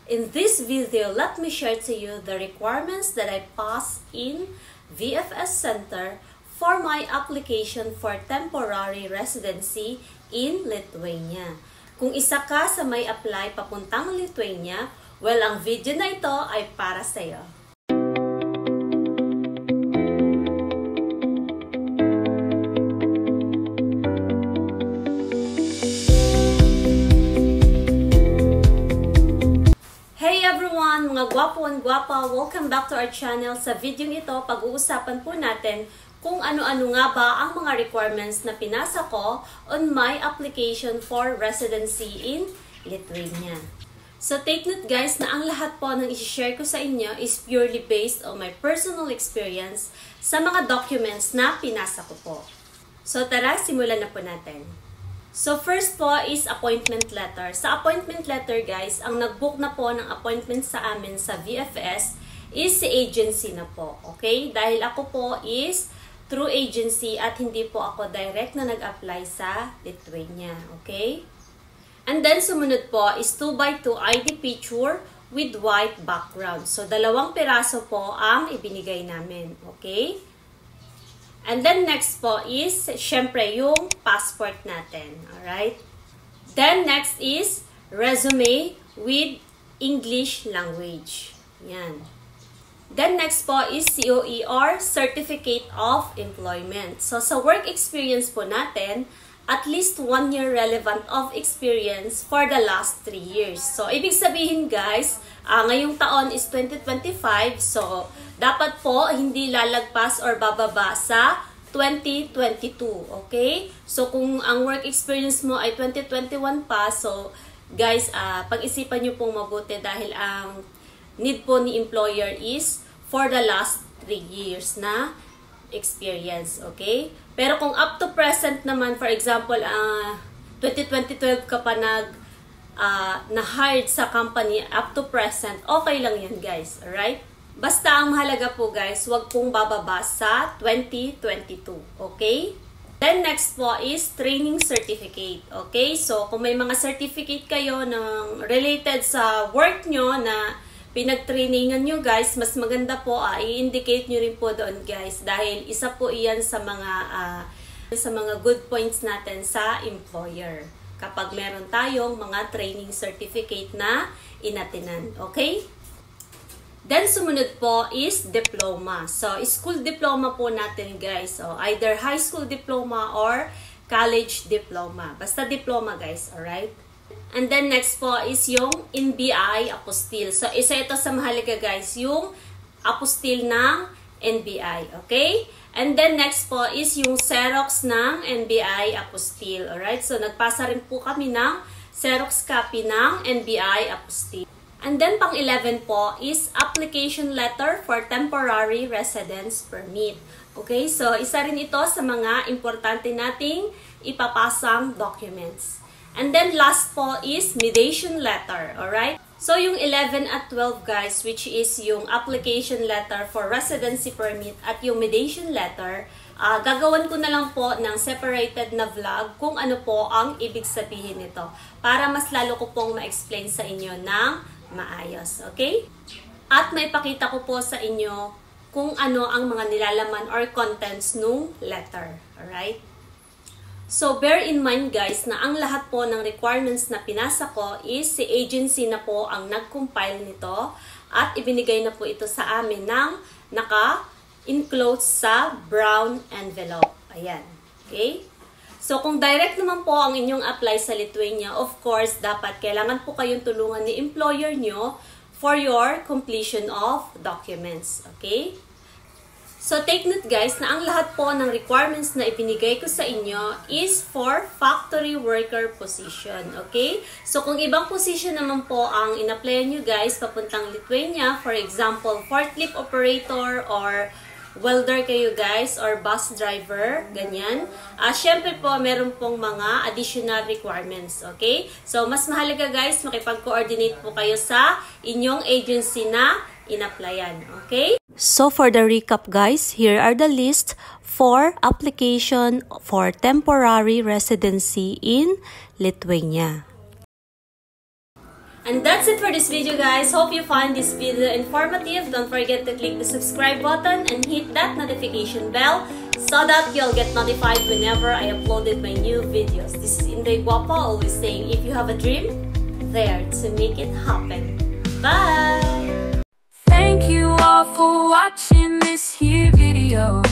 In this video, let me share to you the requirements that I passed in VFS Center for my application for temporary residency in Lithuania. Kung isa ka sa may apply papuntang Lithuania, well, ang video na ito ay para sa iyo. Mga gwapo and gwapa, welcome back to our channel. Sa video ito, pag-uusapan po natin kung ano-ano nga ba ang mga requirements na pinasa ko on my application for residency in Lithuania. So take note guys na ang lahat po ng i-share ko sa inyo is purely based on my personal experience sa mga documents na pinasa ko po. So tara, simulan na po natin. So first po is appointment letter. Sa appointment letter guys, ang nag-book na po ng appointment sa amin sa VFS is si agency na po. Okay? Dahil ako po is through agency at hindi po ako direct na nag-apply sa Lithuania. Okay? And then sumunod po is 2x2 ID picture with white background. So 2 piraso po ang ibinigay namin. Okay? And then next po is, syempre, yung passport natin. Alright? Then next is resume with English language. Yan. Then next po is COER, Certificate of Employment. So sa work experience po natin, at least 1 year relevant of experience for the last 3 years. So ibig sabihin guys, ngayong taon is 2025. So dapat po hindi lalagpas or bababa sa 2022, okay? So kung ang work experience mo ay 2021 pa, so guys, pag-isipan nyo pong mabuti dahil ang need po ni employer is for the last 3 years na experience, okay? Pero kung up to present naman, for example, 2012 ka pa na-hired sa company up to present, okay lang yan guys, alright? Basta ang mahalaga po guys, wag pong bababa sa 2022, okay? Then next po is training certificate, okay? So kung may mga certificate kayo ng related sa work nyo na pinag-trainingan nyo guys, mas maganda po i-indicate nyo rin po doon guys dahil isa po iyan sa mga good points natin sa employer kapag meron tayong mga training certificate na inatinan, okay? Then, sumunod po is diploma. So, school diploma po natin guys. So, either high school diploma or college diploma. Basta diploma guys, alright? And then, next po is yung NBI apostille. So, isa ito sa mahalaga guys, yung apostille ng NBI, okay? And then, next po is yung Xerox ng NBI apostille, alright? So, nagpasa rin po kami ng Xerox copy ng NBI apostille. And then, pang-11 po is application letter for temporary residence permit. Okay? So, isa rin ito sa mga importante nating ipapasang documents. And then, last po is mediation letter. Alright? So, yung 11 at 12 guys, which is yung application letter for residency permit at yung mediation letter, gagawan ko na lang po ng separated na vlog kung ano po ang ibig sabihin nito. Para mas lalo ko pong ma-explain sa inyo ng maayos, okay? At may pakita ko po sa inyo kung ano ang mga nilalaman or contents nung letter, alright? So, bear in mind guys na ang lahat po ng requirements na pinasa ko is si agency na po ang nag-compile nito at ibinigay na po ito sa amin ng naka-enclose sa brown envelope. Ayan, okay? So, kung direct naman po ang inyong apply sa Lithuania, of course, dapat kailangan po kayong tulungan ni employer nyo for your completion of documents. Okay? So, take note guys na ang lahat po ng requirements na ibinigay ko sa inyo is for factory worker position. Okay? So, kung ibang position naman po ang in-applyan nyo guys papuntang Lithuania, for example, forklift operator or welder kayo guys or bus driver, ganyan. Syempre po, meron pong mga additional requirements, okay? So, mas mahalaga guys, makipag-coordinate po kayo sa inyong agency na in-applyan, okay? So, for the recap guys, here are the list for application for temporary residency in Lithuania. And that's it for this video, guys. Hope you find this video informative. Don't forget to click the subscribe button and hit that notification bell so that you'll get notified whenever I uploaded my new videos. This is Inday Guapa, always saying, if you have a dream, there to make it happen. Bye! Thank you all for watching this here video.